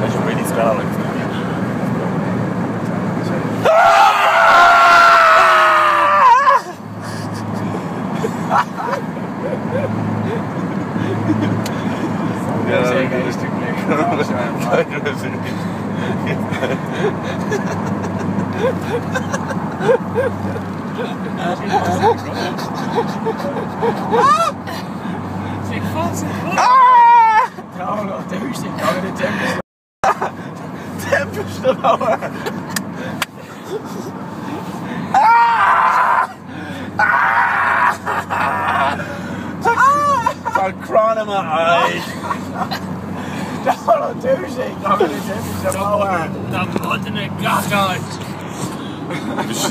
Als je weet niet spelen. Ja, zeker een stuk meer. Zit vast. Nou, nog Tempus, ik kan de Tempus. Tempus erover. Zo'n crown in mijn eye. Nou, nog Tempus, ik kan de Tempus erover. Dat wordt een kak uit. Dus